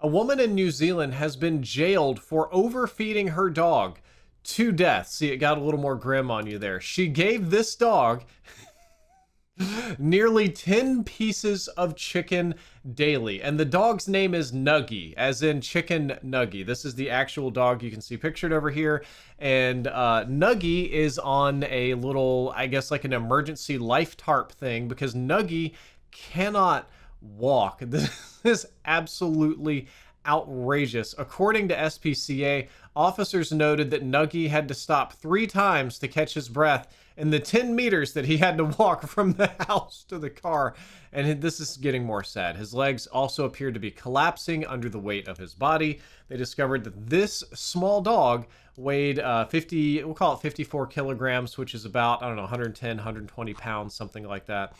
A woman in New Zealand has been jailed for overfeeding her dog to death. See, it got a little more grim on you there. She gave this dog nearly 10 pieces of chicken daily. And the dog's name is Nuggy, as in chicken nuggy. This is the actual dog you can see pictured over here. And Nuggy is on a little, I guess, like an emergency life tarp thing because Nuggy cannot walk. This is absolutely outrageous. According to SPCA, officers noted that Nuggy had to stop 3 times to catch his breath in the 10 meters that he had to walk from the house to the car. And this is getting more sad. His legs also appeared to be collapsing under the weight of his body. They discovered that this small dog weighed 50, we'll call it 54 kilograms, which is about, I don't know, 110, 120 pounds, something like that.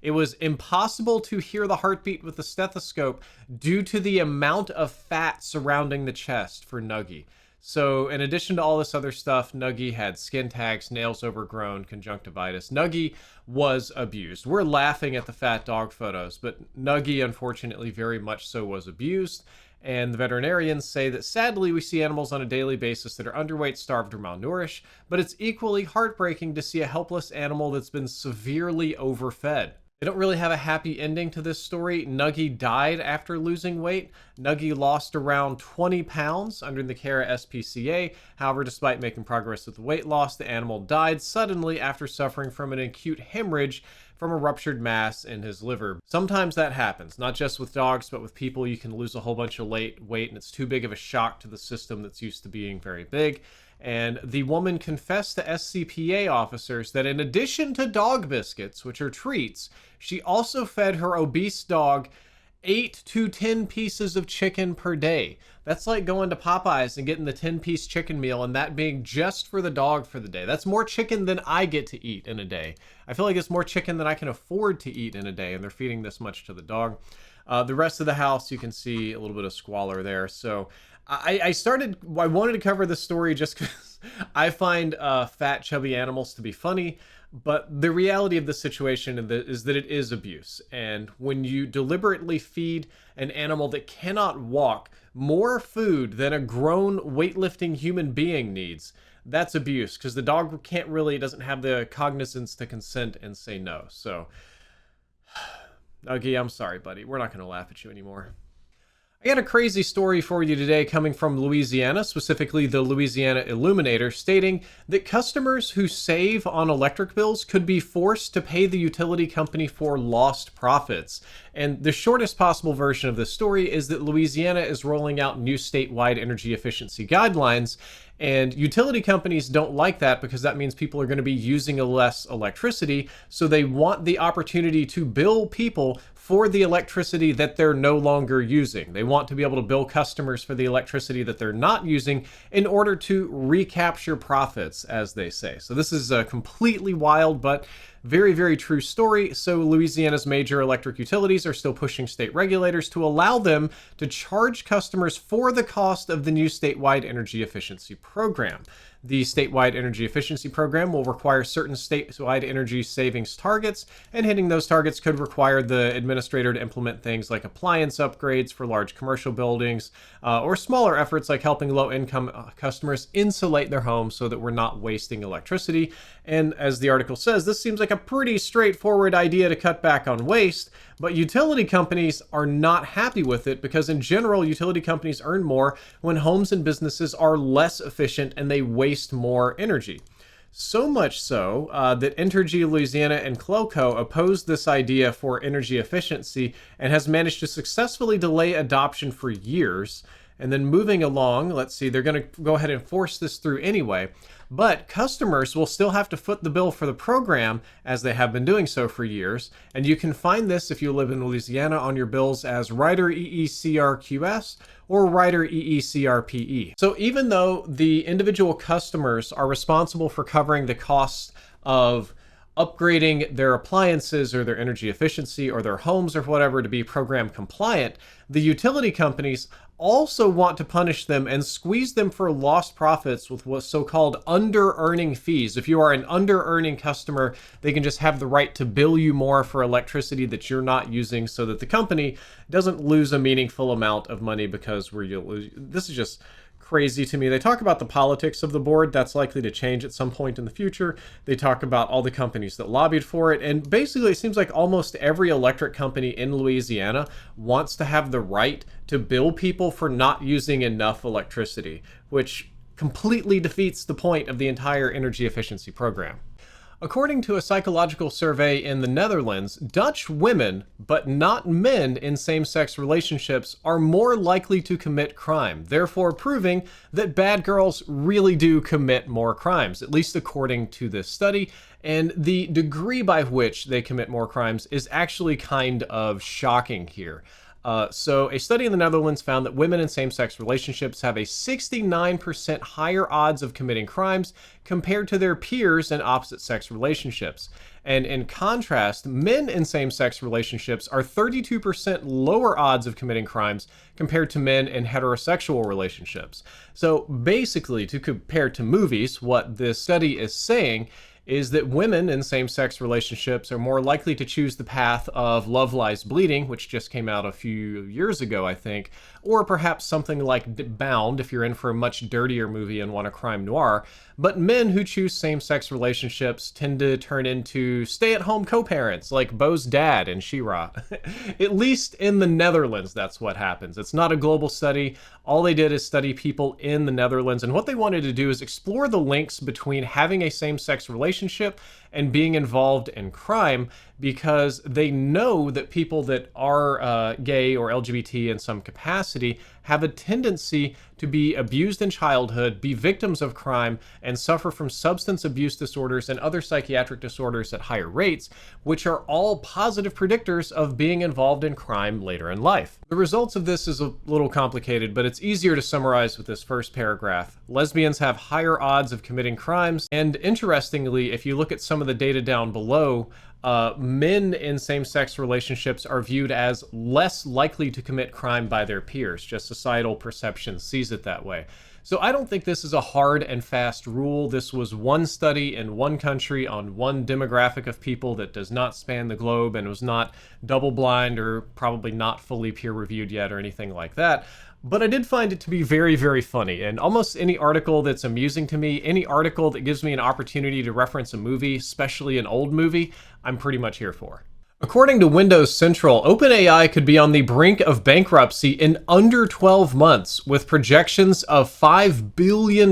It was impossible to hear the heartbeat with the stethoscope due to the amount of fat surrounding the chest for Nuggy. So in addition to all this other stuff, Nuggy had skin tags, nails overgrown, conjunctivitis. Nuggy was abused. We're laughing at the fat dog photos, but Nuggy, unfortunately, very much so was abused. And the veterinarians say that sadly we see animals on a daily basis that are underweight, starved, or malnourished, but it's equally heartbreaking to see a helpless animal that's been severely overfed. They don't really have a happy ending to this story. Nuggy died after losing weight. Nuggy lost around 20 pounds under the care of SPCA. However, despite making progress with the weight loss, the animal died suddenly after suffering from an acute hemorrhage from a ruptured mass in his liver. Sometimes that happens, not just with dogs, but with people. You can lose a whole bunch of weight and it's too big of a shock to the system that's used to being very big. And the woman confessed to SCPA officers that in addition to dog biscuits, which are treats, she also fed her obese dog 8 to 10 pieces of chicken per day. That's like going to Popeyes and getting the 10-piece chicken meal and that being just for the dog for the day. That's more chicken than I get to eat in a day. I feel like it's more chicken than I can afford to eat in a day, and they're feeding this much to the dog. The rest of the house, you can see a little bit of squalor there. So I wanted to cover this story just because I find fat, chubby animals to be funny. But the reality of the situation is that it is abuse. And when you deliberately feed an animal that cannot walk more food than a grown weightlifting human being needs, that's abuse. Because the dog doesn't have the cognizance to consent and say no. So, Nuggy, I'm sorry, buddy. We're not going to laugh at you anymore. I got a crazy story for you today coming from Louisiana, specifically the Louisiana Illuminator, stating that customers who save on electric bills could be forced to pay the utility company for lost profits. And the shortest possible version of this story is that Louisiana is rolling out new statewide energy efficiency guidelines, and utility companies don't like that because that means people are going to be using less electricity, so they want the opportunity to bill people for the electricity that they're no longer using. They want to be able to bill customers for the electricity that they're not using in order to recapture profits, as they say. So this is a completely wild but very, very true story. So Louisiana's major electric utilities are still pushing state regulators to allow them to charge customers for the cost of the new statewide energy efficiency program. The statewide energy efficiency program will require certain statewide energy savings targets, and hitting those targets could require the administrator to implement things like appliance upgrades for large commercial buildings, or smaller efforts like helping low-income customers insulate their homes so that we're not wasting electricity. And as the article says, this seems like a pretty straightforward idea to cut back on waste, but utility companies are not happy with it because in general, utility companies earn more when homes and businesses are less efficient and they waste more energy. So much so that Entergy Louisiana and Cloco opposed this idea for energy efficiency and has managed to successfully delay adoption for years. And then moving along, let's see, they're going to go ahead and force this through anyway. But customers will still have to foot the bill for the program, as they have been doing so for years. And you can find this if you live in Louisiana on your bills as Rider EECRQS or Rider EECRPE. So even though the individual customers are responsible for covering the costs of upgrading their appliances or their energy efficiency or their homes or whatever to be program compliant, the utility companies also want to punish them and squeeze them for lost profits with what's so-called under-earning fees. If you are an under-earning customer, they can just have the right to bill you more for electricity that you're not using so that the company doesn't lose a meaningful amount of money because this is just crazy to me. They talk about the politics of the board. That's likely to change at some point in the future. They talk about all the companies that lobbied for it. And basically, it seems like almost every electric company in Louisiana wants to have the right to bill people for not using enough electricity, which completely defeats the point of the entire energy efficiency program. According to a psychological survey in the Netherlands, Dutch women, but not men in same-sex relationships, are more likely to commit crime, therefore proving that bad girls really do commit more crimes, at least according to this study. And the degree by which they commit more crimes is actually kind of shocking here. So a study in the Netherlands found that women in same-sex relationships have a 69% higher odds of committing crimes compared to their peers in opposite-sex relationships. And in contrast, men in same-sex relationships are 32% lower odds of committing crimes compared to men in heterosexual relationships. So basically, to compare to movies, what this study is saying is that women in same-sex relationships are more likely to choose the path of Love Lies Bleeding, which just came out a few years ago, I think, or perhaps something like Bound if you're in for a much dirtier movie and want a crime noir. But men who choose same-sex relationships tend to turn into stay-at-home co-parents like Bo's dad in She-Ra. At least in the Netherlands, that's what happens. It's not a global study. All they did is study people in the Netherlands, and what they wanted to do is explore the links between having a same-sex relationship and being involved in crime, because they know that people that are gay or LGBT in some capacity have a tendency to be abused in childhood, be victims of crime, and suffer from substance abuse disorders and other psychiatric disorders at higher rates, which are all positive predictors of being involved in crime later in life. The results of this is a little complicated, but it's easier to summarize with this first paragraph. Lesbians have higher odds of committing crimes, and interestingly, if you look at some of the data down below, men in same-sex relationships are viewed as less likely to commit crime by their peers. Just societal perception sees it that way. So I don't think this is a hard and fast rule. This was one study in one country on one demographic of people that does not span the globe and was not double-blind or probably not fully peer-reviewed yet or anything like that. But I did find it to be very, very funny, and almost any article that's amusing to me, any article that gives me an opportunity to reference a movie, especially an old movie, I'm pretty much here for. According to Windows Central, OpenAI could be on the brink of bankruptcy in under 12 months, with projections of $5 billion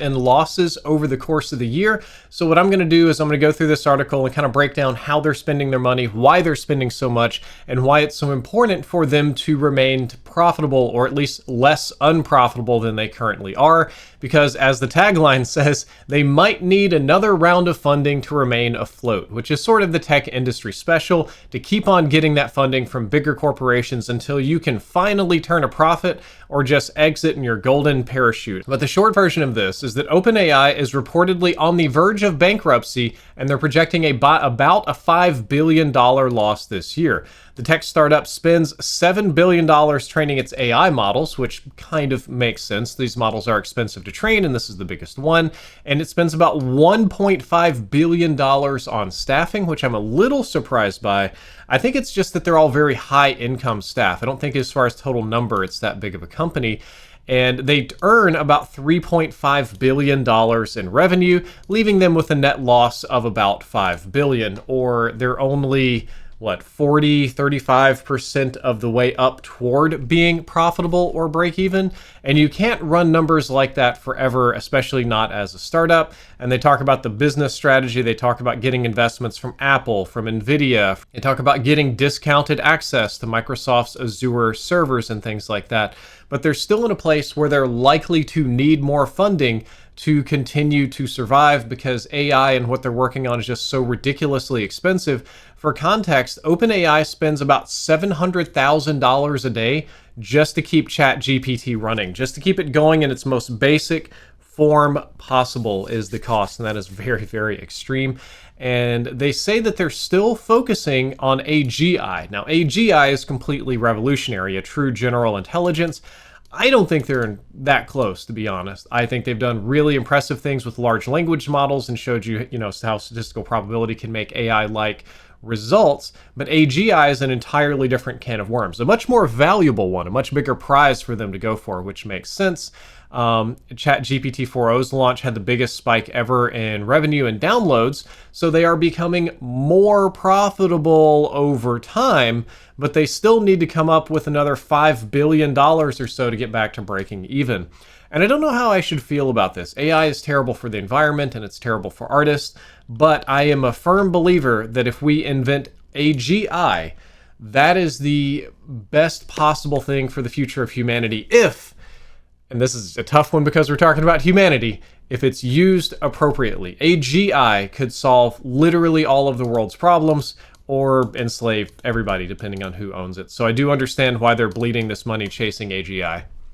in losses over the course of the year. So what I'm going to do is I'm going to go through this article and kind of break down how they're spending their money, why they're spending so much, and why it's so important for them to remain profitable, or at least less unprofitable than they currently are. Because as the tagline says, they might need another round of funding to remain afloat, which is sort of the tech industry special, to keep on getting that funding from bigger corporations until you can finally turn a profit or just exit in your golden parachute. But the short version of this is that OpenAI is reportedly on the verge of bankruptcy, and they're projecting about a $5 billion loss this year. The tech startup spends $7 billion training its AI models, which kind of makes sense. These models are expensive to train, and this is the biggest one. And it spends about $1.5 billion on staffing, which I'm a little surprised by. I think it's just that they're all very high-income staff. I don't think as far as total number, it's that big of a company. And they earn about $3.5 billion in revenue, leaving them with a net loss of about $5 billion, or they're only 35% of the way up toward being profitable or break even. And you can't run numbers like that forever, especially not as a startup. And they talk about the business strategy. They talk about getting investments from Apple, from Nvidia. They talk about getting discounted access to Microsoft's Azure servers and things like that. But they're still in a place where they're likely to need more funding to continue to survive, because AI and what they're working on is just so ridiculously expensive. For context, OpenAI spends about $700,000 a day just to keep ChatGPT running, just to keep it going in its most basic form possible is the cost, and that is very, very extreme. And they say that they're still focusing on AGI. Now, AGI is completely revolutionary, a true general intelligence. I don't think they're that close, to be honest. I think they've done really impressive things with large language models and showed you, how statistical probability can make AI-like results. But AGI is an entirely different can of worms, a much more valuable one, a much bigger prize for them to go for, which makes sense. ChatGPT 4o's launch had the biggest spike ever in revenue and downloads, so they are becoming more profitable over time, but they still need to come up with another $5 billion or so to get back to breaking even. And I don't know how I should feel about this. AI is terrible for the environment and it's terrible for artists, but I am a firm believer that if we invent AGI, that is the best possible thing for the future of humanity if, and this is a tough one because we're talking about humanity, if it's used appropriately. AGI could solve literally all of the world's problems or enslave everybody depending on who owns it. So I do understand why they're bleeding this money chasing AGI.